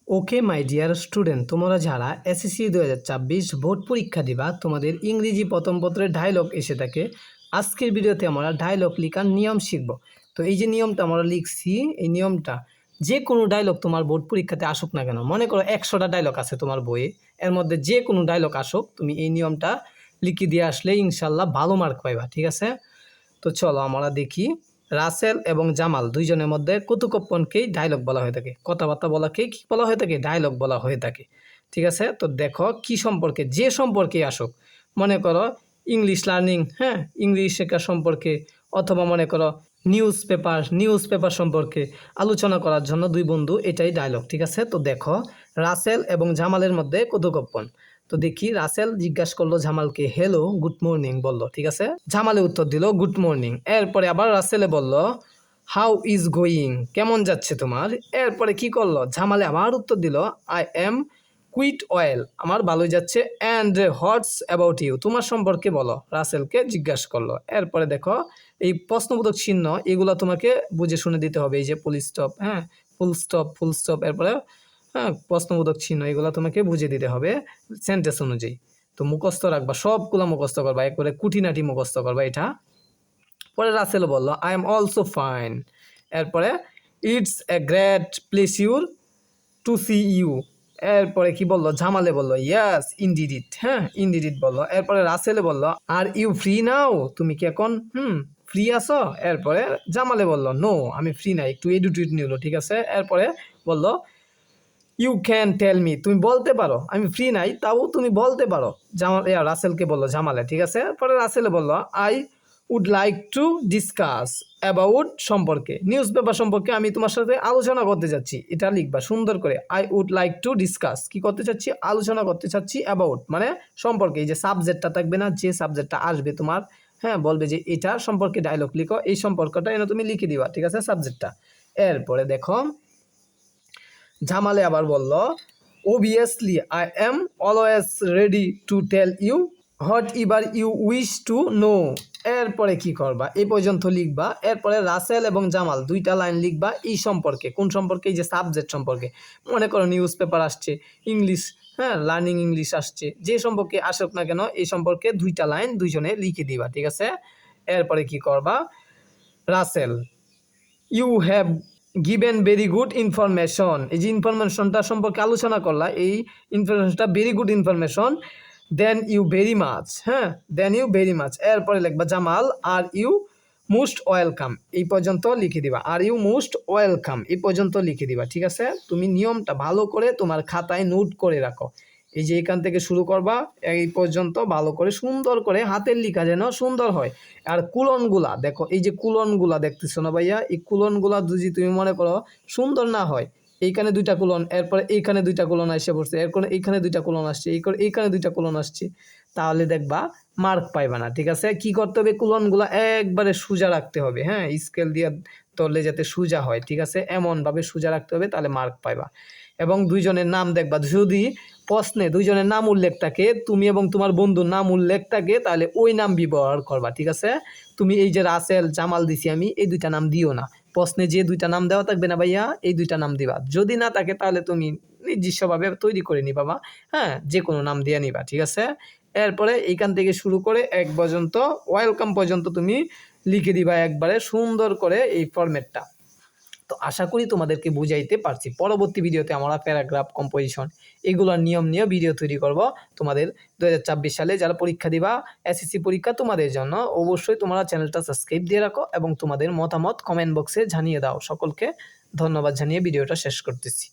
Okay my dear student, তোমরা যারা SSC 2024 board পরীক্ষা দিবা, তোমাদের ইংরেজি প্রথম পত্রের ডায়লগ এসে থাকে। আজকের ভিডিওতে আমরা ডায়লগ লেখার নিয়ম শিখব। তো এই যে নিয়মটা আমরা লিখছি, এই নিয়মটা যে কোনো ডায়লগ তোমার বোর্ড পরীক্ষাতে আসুক না কেন, মনে করো 100টা ডায়লগ আছে তোমার বইয়ে, এর মধ্যে যে কোনো ডায়লগ আসুক, তুমি এই নিয়মটা লিখে দিয়ে আসলে ইনশাল্লাহ ভালো মার্ক পাইবা। ঠিক আছে? তো চলো আমরা দেখি। রাসেল এবং জামাল দুইজনের মধ্যে কৌতুকপনকেই ডায়লগ বলা হয়ে থাকে, কথাবার্তা বলাকেই কী বলা হয়ে থাকে, ডায়লগ বলা হয়ে থাকে। ঠিক আছে? তো দেখো কি সম্পর্কে, যে সম্পর্কে আসুক, মনে করো ইংলিশ লার্নিং, হ্যাঁ, ইংলিশ শেখার সম্পর্কে, অথবা মনে করো নিউজ পেপার সম্পর্কে আলোচনা করার জন্য দুই বন্ধু, এটাই ডায়লগ। ঠিক আছে? তো দেখো রাসেল এবং জামালের মধ্যে কৌতুকপন। তো দেখি, রাসেল জিজ্ঞাসা করলো জামালকে, হ্যালো গুড মর্নিং বললো। ঠিক আছে? জামালে উত্তর দিল গুড মর্নিং। এরপরে আবার রাসেলে বলল হাউ ইজ গোয়িং, কেমন যাচ্ছে তোমার। এরপরে কি করলো, জামালে আবার উত্তর দিল আই এম কুইট ওয়েল, আমার ভালোই যাচ্ছে। অ্যান্ড হোয়াটস অ্যাবাউট ইউ, তোমার সম্পর্কে বলো, রাসেলকে জিজ্ঞাসা করলো। এরপরে দেখো এই প্রশ্নবোধক চিহ্ন, এগুলো তোমাকে বুঝে শুনে দিতে হবে। এই যে ফুল স্টপ, হ্যাঁ, ফুল স্টপ, এরপরে হ্যাঁ প্রশ্নবোধক চিহ্ন, এগুলো তোমাকে বুঝে দিতে হবে সেন্টেন্স অনুযায়ী। তো মুখস্থ রাখবা, সবগুলো মুখস্থ করবা, একবারে কুটিনাটি মুখস্থ করবা এটা। পরে রাসেল বলল আই এম অলসো ফাইন। এরপরে it's a great pleasure to see you. এরপরে কি বললো, জামালে বললো ইয়াস ইনডিড ইট, হ্যাঁ ইনডিড ইট বললো। এরপরে রাসেলে বললো আর ইউ ফ্রি নাও, তুমি কি এখন ফ্রি আছো। এরপরে জামালে বললো নো, আমি ফ্রি নাই, একটু এডুটেড নিল। ঠিক আছে? এরপরে বললো ইউ ক্যান টেল মি, তুমি বলতে পারো, আমি ফ্রি নাই তাও তুমি বলতে পারো। রাসেলকে বললো জামালে। ঠিক আছে? পরে রাসেলে বললো I would like to discuss about সম্পর্কে, নিউজ পেপার সম্পর্কে আমি তোমার সাথে আলোচনা করতে চাচ্ছি। এটা লিখবা সুন্দর করে, I would like to discuss, কি করতে চাচ্ছি, আলোচনা করতে চাচ্ছি। অ্যাবাউট মানে সম্পর্কে, এই যে সাবজেক্টটা থাকবে না, যে সাবজেক্টটা আসবে তোমার, হ্যাঁ, বলবে যে এটা সম্পর্কে ডায়লগ লিখো, এই সম্পর্কটা এনে তুমি লিখে দিবা। ঠিক আছে? সাবজেক্টটা। এরপরে দেখো জামালে আবার বলল obviously I am always ready to tell you whatever you wish to know. এরপরে কি করবা, এই পর্যন্ত লিখবা। এরপরে রাসেল এবং জামাল দুইটা লাইন লিখবা এই সম্পর্কে। কোন সম্পর্কে? এই যে সাবজেক্ট সম্পর্কে। মনে করো নিউজ পেপার আসছে, ইংলিশ, হ্যাঁ, লার্নিং ইংলিশ আসছে, যে সম্পর্কে আসুক না কেন, এই সম্পর্কে দুইটা লাইন দুইজনে লিখে দিবা। ঠিক আছে? এরপরে কি করবা, Rasel you have given very good information, এই যে ইনফরমেশনটা সম্পর্কে আলোচনা করলা, এই ইনফরমেশনটা very good information. Thank you very much, হ্যাঁ, দেন ইউ ভেরি মাচ। এরপরে লিখবা Jamal are you most welcome, এই পর্যন্ত লিখে দিবা। আর ইউ মোস্ট ওয়েলকাম এই পর্যন্ত লিখে দিবা। ঠিক আছে? তুমি নিয়মটা ভালো করে তোমার খাতায় নোট করে রাখো। এই যে এখান থেকে শুরু করবা এই পর্যন্ত ভালো করে সুন্দর করে হাতের লেখা যেন সুন্দর হয়। আর কুলনগুলা দেখো, এই যে কুলনগুলা দেখতেছো না ভাইয়া, এই কুলনগুলা যদি তুমি মনে করো সুন্দর না হয়, এইখানে দুইটা কুলন, এরপরে এইখানে দুইটা কুলন এসে পড়ছে, এরপরে এইখানে দুইটা কুলন আসছে, এইখানে দুইটা কুলন আসছে, তাহলে দেখবা মার্ক পাইবা না। ঠিক আছে? কি করতে হবে, কুলনগুলা একবারে সোজা রাখতে হবে, হ্যাঁ, স্কেল দিয়ে ধরলে যাতে সোজা হয়। ঠিক আছে? এমনভাবে সোজা রাখতে হবে, তাহলে মার্ক পাইবা। এবং দুইজনের নাম দেখবা, যদি প্রশ্নে দুইজনের নাম উল্লেখ থাকে, তুমি এবং তোমার বন্ধুর নাম উল্লেখ থাকে, তাহলে ওই নাম ব্যবহার করবা। ঠিক আছে? তুমি এই যে রাসেল জামাল দিছি আমি, এই দুইটা নাম দিও না। প্রশ্নে যে দুইটা নাম দেওয়া থাকবে না ভাইয়া, এই দুইটা নাম দিবা। যদি না থাকে তাহলে তুমি নিজস্বভাবে তৈরি করে নিবা, বা হ্যাঁ যে কোনো নাম দিয়ে নিবা। ঠিক আছে? এরপরে এইখান থেকে শুরু করে এক পর্যন্ত, ওয়েলকাম পর্যন্ত তুমি লিখে দিবা একবারে সুন্দর করে এই ফরম্যাটটা। তো আশা করি তোমাদেরকে বুঝাইতে পারছি। পরবর্তী ভিডিওতে আমরা প্যারাগ্রাফ কম্পোজিশন এগুলোর নিয়ম নিয়ে ভিডিও তৈরি করব তোমাদের 2024 সালে যারা পরীক্ষা দিবা, এসএসসি পরীক্ষা তোমাদের জন্য। অবশ্যই তোমরা চ্যানেলটা সাবস্ক্রাইব দিয়ে রাখো এবং তোমাদের মতামত কমেন্ট বক্সে জানিয়ে দাও। সকলকে ধন্যবাদ জানিয়ে ভিডিওটা শেষ করতেছি।